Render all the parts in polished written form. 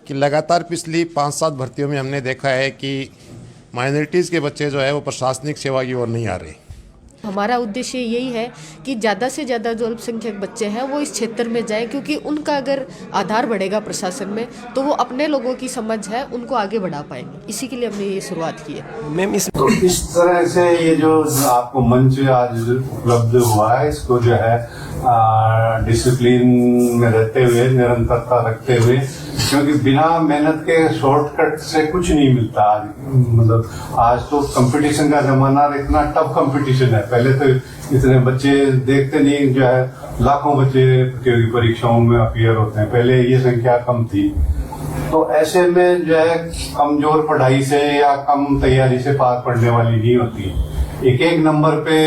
कि लगातार पिछली 5-7 भर्तियों में हमने देखा है कि माइनॉरिटीज़ के बच्चे जो है वो प्रशासनिक सेवा की ओर नहीं आ रहे। हमारा उद्देश्य यही है कि ज़्यादा से ज़्यादा जो अल्पसंख्यक बच्चे हैं वो इस क्षेत्र में जाएं, क्योंकि उनका अगर आधार बढ़ेगा प्रशासन में तो वो अपने लोगों की समझ है उनको आगे बढ़ा पाएंगे। इसी के लिए हमने ये शुरुआत की है। मैम इस तरह से ये जो आपको मंच आज उपलब्ध हुआ है, इसको जो है डिसिप्लिन में रहते हुए, निरंतरता रखते हुए, क्योंकि बिना मेहनत के शॉर्टकट से कुछ नहीं मिलता। मतलब आज तो कंपटीशन का जमाना, इतना टफ कंपटीशन है। पहले तो इतने बच्चे देखते नहीं, जो है लाखों बच्चे प्रतियोगी परीक्षाओं में अपीयर होते हैं। पहले ये संख्या कम थी, तो ऐसे में जो है कमजोर पढ़ाई से या कम तैयारी से पार पड़ने वाली नहीं होती। एक एक नंबर पे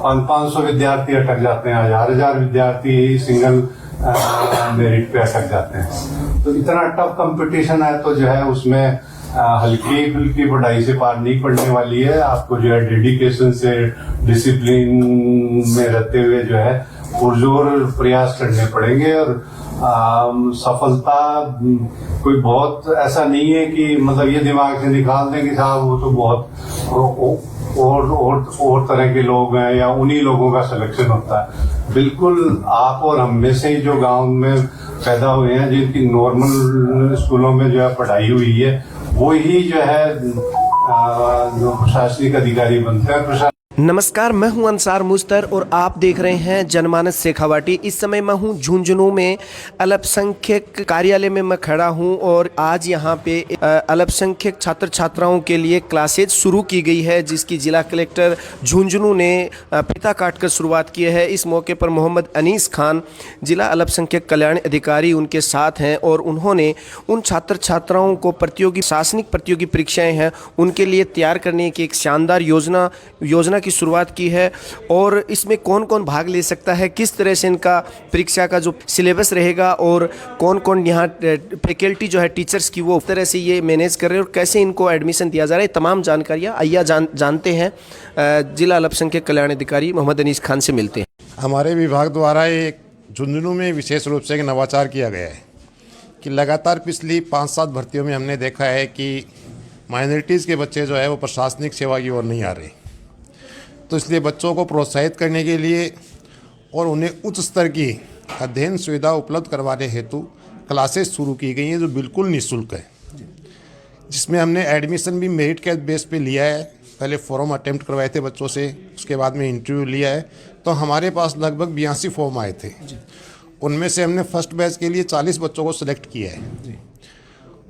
500 विद्यार्थी अटक जाते हैं, हजार विद्यार्थी सिंगल मेरिट पे अटक जाते हैं। तो इतना टफ कंपटीशन है, तो जो है उसमें हल्की फुल्की पढ़ाई से पार नहीं पड़ने वाली है। आपको जो है डेडिकेशन से, डिसिप्लिन में रहते हुए जो है पुरजोर प्रयास करने पड़ेंगे। और सफलता कोई बहुत ऐसा नहीं है कि मतलब ये दिमाग से निकाल दें कि साहब वो तो बहुत और तरह के लोग हैं या उन्हीं लोगों का सिलेक्शन होता है। बिल्कुल आप और हम में से ही जो गांव में पैदा हुए हैं, जिनकी नॉर्मल स्कूलों में जो है पढ़ाई हुई है, वो ही जो है प्रशासनिक अधिकारी बनते हैं। नमस्कार, मैं हूं अंसार मुस्तर और आप देख रहे हैं जनमानस शेखावाटी। इस समय मैं हूं झुंझुनू में अल्पसंख्यक कार्यालय में मैं खड़ा हूं और आज यहां पे अल्पसंख्यक छात्र छात्राओं के लिए क्लासेज शुरू की गई है, जिसकी जिला कलेक्टर झुंझुनू ने फीता काटकर शुरुआत की है। इस मौके पर मोहम्मद अनीस खान जिला अल्पसंख्यक कल्याण अधिकारी उनके साथ हैं और उन्होंने उन छात्र छात्राओं को शासनिक प्रतियोगी परीक्षाएँ हैं उनके लिए तैयार करने की एक शानदार योजना की शुरुआत की है। और इसमें कौन कौन भाग ले सकता है, किस तरह से इनका परीक्षा का जो सिलेबस रहेगा और कौन कौन यहाँ फैकल्टी जो है टीचर्स की वो तरह से ये मैनेज कर रहे हैं और कैसे इनको एडमिशन दिया जा रहा है, तमाम जानकारियाँ आइए जानते हैं। जिला अल्पसंख्यक कल्याण अधिकारी मोहम्मद अनीस खान से मिलते हैं। हमारे विभाग द्वारा एक झुंझुनू में विशेष रूप से एक नवाचार किया गया है कि लगातार पिछली 5-7 भर्तियों में हमने देखा है कि माइनॉरिटीज़ के बच्चे जो है वो प्रशासनिक सेवा की ओर नहीं आ रहे। तो इसलिए बच्चों को प्रोत्साहित करने के लिए और उन्हें उच्च स्तर की अध्ययन सुविधा उपलब्ध करवाने हेतु क्लासेस शुरू की गई हैं, जो बिल्कुल निःशुल्क है, जिसमें हमने एडमिशन भी मेरिट के बेस पे लिया है। पहले फॉर्म अटेम्प्ट करवाए थे बच्चों से, उसके बाद में इंटरव्यू लिया है। तो हमारे पास लगभग 82 फॉर्म आए थे। उनमें से हमने फर्स्ट बैच के लिए 40 बच्चों को सिलेक्ट किया है।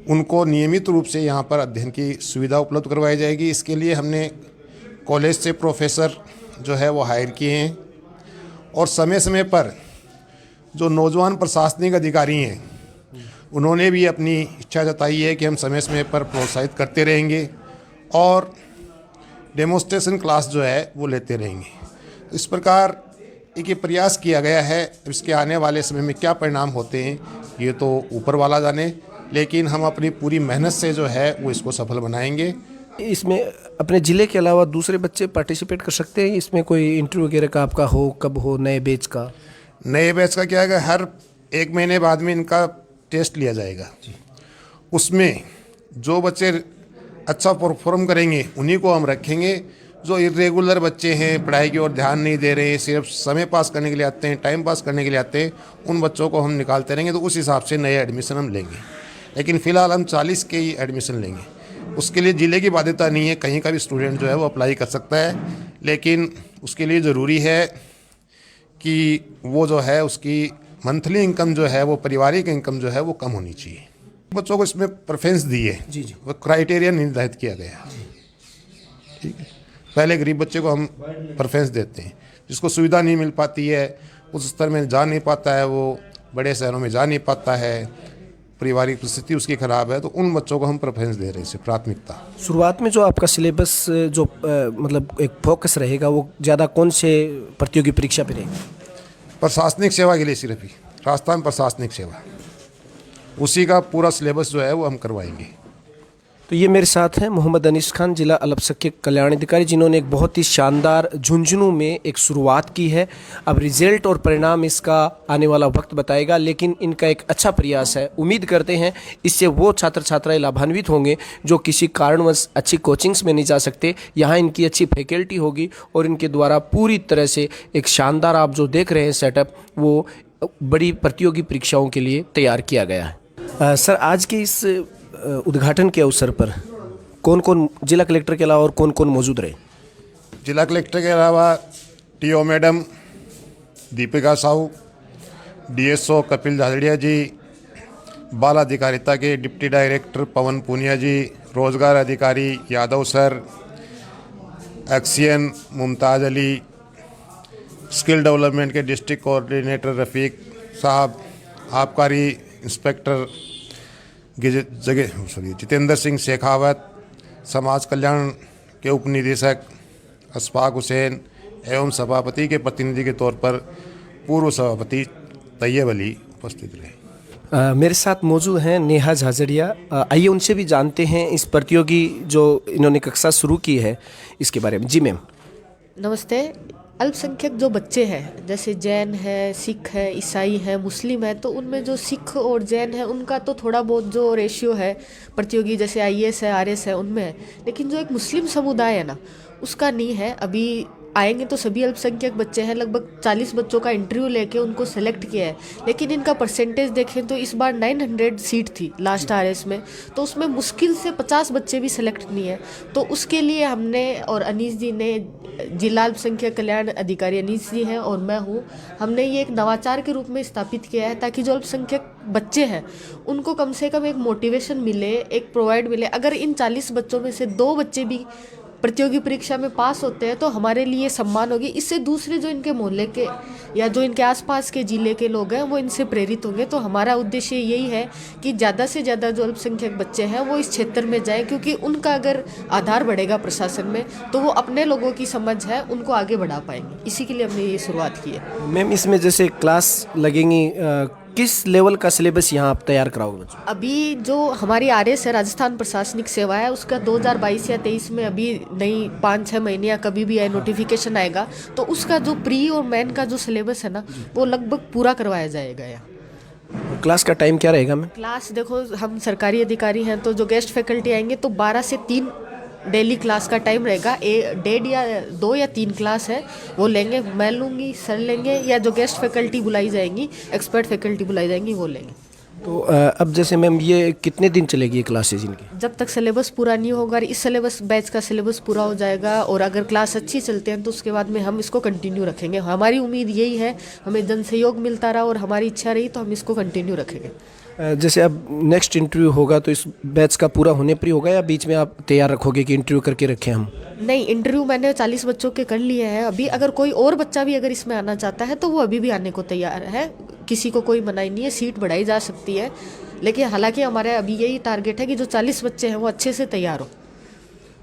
उनको नियमित रूप से यहाँ पर अध्ययन की सुविधा उपलब्ध करवाई जाएगी। इसके लिए हमने कॉलेज से प्रोफेसर जो है वो हायर किए हैं और समय समय पर जो नौजवान प्रशासनिक अधिकारी हैं उन्होंने भी अपनी इच्छा जताई है कि हम समय समय पर प्रोत्साहित करते रहेंगे और डेमोन्स्ट्रेशन क्लास जो है वो लेते रहेंगे। इस प्रकार एक ये प्रयास किया गया है। इसके आने वाले समय में क्या परिणाम होते हैं ये तो ऊपर वाला जाने, लेकिन हम अपनी पूरी मेहनत से जो है वो इसको सफल बनाएंगे। इसमें अपने ज़िले के अलावा दूसरे बच्चे पार्टिसिपेट कर सकते हैं? इसमें कोई इंटरव्यू वगैरह का आपका हो, कब हो? नए बैच का क्या है, हर 1 महीने बाद में इनका टेस्ट लिया जाएगा। उसमें जो बच्चे अच्छा परफॉर्म करेंगे उन्हीं को हम रखेंगे। जो इरेगुलर बच्चे हैं, पढ़ाई की ओर ध्यान नहीं दे रहे, सिर्फ समय पास करने के लिए आते हैं, टाइम पास करने के लिए आते हैं, उन बच्चों को हम निकालते रहेंगे। तो उस हिसाब से नए एडमिशन हम लेंगे, लेकिन फ़िलहाल हम 40 के ही एडमिशन लेंगे। उसके लिए ज़िले की बाध्यता नहीं है, कहीं का भी स्टूडेंट जो है वो अप्लाई कर सकता है, लेकिन उसके लिए ज़रूरी है कि वो जो है उसकी मंथली इनकम जो है वो पारिवारिक इनकम जो है वो कम होनी चाहिए। बच्चों को इसमें प्रेफरेंस दी है, वो क्राइटेरिया निर्धारित किया गया है। ठीक है, पहले गरीब बच्चे को हम प्रेफरेंस देते हैं, जिसको सुविधा नहीं मिल पाती है, उस स्तर में जा नहीं पाता है, वो बड़े शहरों में जा नहीं पाता है, पारिवारिक परिस्थिति उसकी ख़राब है, तो उन बच्चों को हम प्रेफरेंस दे रहे हैं, इसे प्राथमिकता। शुरुआत में जो आपका सिलेबस जो मतलब एक फोकस रहेगा वो ज़्यादा कौन से प्रतियोगी परीक्षा पे रहेगा? प्रशासनिक सेवा के लिए सिर्फ ही राजस्थान प्रशासनिक सेवा, उसी का पूरा सिलेबस जो है वो हम करवाएंगे। तो ये मेरे साथ हैं मोहम्मद अनीस खान, जिला अल्पसंख्यक कल्याण अधिकारी, जिन्होंने एक बहुत ही शानदार झुंझुनू में एक शुरुआत की है। अब रिजल्ट और परिणाम इसका आने वाला वक्त बताएगा, लेकिन इनका एक अच्छा प्रयास है। उम्मीद करते हैं इससे वो छात्र छात्राएं लाभान्वित होंगे जो किसी कारणवश अच्छी कोचिंग्स में नहीं जा सकते। यहाँ इनकी अच्छी फैकल्टी होगी और इनके द्वारा पूरी तरह से एक शानदार, आप जो देख रहे हैं सेटअप, वो बड़ी प्रतियोगी परीक्षाओं के लिए तैयार किया गया है। सर, आज के इस उद्घाटन के अवसर पर कौन कौन जिला कलेक्टर के अलावा और कौन कौन मौजूद रहे? जिला कलेक्टर के अलावा TO madam Deepika Sahu, DSO Kapil Jhajharia ji, बाल अधिकारिता के डिप्टी डायरेक्टर पवन पूनिया जी, रोजगार अधिकारी Yadav sir, XEN Mumtaz Ali, skill development के डिस्ट्रिक्ट कोऑर्डिनेटर रफ़ीक साहब, आबकारी इंस्पेक्टर जितेंद्र सिंह शेखावत, समाज कल्याण के उप निदेशक अशफाक हुसैन एवं सभापति के प्रतिनिधि के तौर पर पूर्व सभापति तैयब अली उपस्थित रहे। मेरे साथ मौजूद हैं नेहा झाझड़िया। आइए उनसे भी जानते हैं इस प्रतियोगी जो इन्होंने कक्षा शुरू की है इसके बारे में। जी मैम। नमस्ते। अल्पसंख्यक जो बच्चे हैं, जैसे जैन है, सिख है, ईसाई है, मुस्लिम है, तो उनमें जो सिख और जैन है उनका तो थोड़ा बहुत जो रेशियो है प्रतियोगी, जैसे आईएएस है, आरएस है, उनमें है। लेकिन जो एक मुस्लिम समुदाय है ना, उसका नहीं है। अभी आएंगे तो सभी अल्पसंख्यक बच्चे हैं, लगभग 40 बच्चों का इंटरव्यू लेके उनको सेलेक्ट किया है। लेकिन इनका परसेंटेज देखें तो इस बार 900 सीट थी लास्ट आरएस में, तो उसमें मुश्किल से 50 बच्चे भी सेलेक्ट नहीं है। तो उसके लिए हमने और अनीस जी ने, जिला अल्पसंख्यक कल्याण अधिकारी अनीस जी हैं और मैं हूँ, हमने ये एक नवाचार के रूप में स्थापित किया है ताकि जो अल्पसंख्यक बच्चे हैं उनको कम से कम एक मोटिवेशन मिले, एक प्रोवाइड मिले। अगर इन 40 बच्चों में से 2 बच्चे भी प्रतियोगी परीक्षा में पास होते हैं तो हमारे लिए सम्मान होगी। इससे दूसरे जो इनके मोहल्ले के या जो इनके आसपास के ज़िले के लोग हैं वो इनसे प्रेरित होंगे। तो हमारा उद्देश्य यही है कि ज़्यादा से ज़्यादा जो अल्पसंख्यक बच्चे हैं वो इस क्षेत्र में जाएं, क्योंकि उनका अगर आधार बढ़ेगा प्रशासन में तो वो अपने लोगों की समझ है उनको आगे बढ़ा पाएंगे। इसी के लिए हमने ये शुरुआत की है। मैम, इसमें जैसे क्लास लगेंगी, किस लेवल का सिलेबस यहाँ आप तैयार कराओगे बच्चों? अभी जो हमारी आरएस है, राजस्थान प्रशासनिक सेवा है, उसका 2022 या 23 में अभी नई 5-6 महीने या कभी भी नोटिफिकेशन आएगा, तो उसका जो प्री और मेन का जो सिलेबस है ना, वो लगभग पूरा करवाया जाएगा। यहाँ क्लास का टाइम क्या रहेगा मैम? क्लास देखो, हम सरकारी अधिकारी हैं, तो जो गेस्ट फैकल्टी आएंगे तो 12 से 3 डेली क्लास का टाइम रहेगा। 1.5 या 2 या 3 क्लास है वो लेंगे, मैं लूँगी, सर लेंगे, या जो गेस्ट फैकल्टी बुलाई जाएंगी, एक्सपर्ट फैकल्टी बुलाई जाएंगी, वो लेंगे। तो अब जैसे मैम ये कितने दिन चलेगी ये क्लासेज इनकी? जब तक सिलेबस पूरा नहीं होगा, इस सिलेबस बैच का सिलेबस पूरा हो जाएगा और अगर क्लास अच्छी चलते हैं तो उसके बाद में हम इसको कंटिन्यू रखेंगे। हमारी उम्मीद यही है, हमें जन सहयोग मिलता रहा और हमारी इच्छा रही तो हम इसको कंटिन्यू रखेंगे। जैसे अब नेक्स्ट इंटरव्यू होगा तो इस बैच का पूरा होने पर ही होगा या बीच में आप तैयार रखोगे कि इंटरव्यू करके रखें हम? नहीं, इंटरव्यू मैंने 40 बच्चों के कर लिए हैं अभी। अगर कोई और बच्चा भी अगर इसमें आना चाहता है तो वो अभी भी आने को तैयार है, किसी को कोई मनाही नहीं है, सीट बढ़ाई जा सकती है। लेकिन हालांकि हमारे अभी यही टारगेट है कि जो 40 बच्चे हैं वो अच्छे से तैयार हो।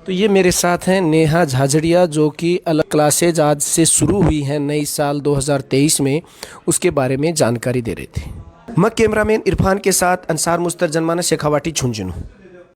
तो ये मेरे साथ हैं नेहा झाझड़िया, जो कि अलग क्लासेज आज से शुरू हुई हैं नई साल 2023 में, उसके बारे में जानकारी दे रहे थे। मैं कैमरामैन इरफान के साथ अंसार मुस्तर, जनमानस शेखावाटी, झुंझुनू।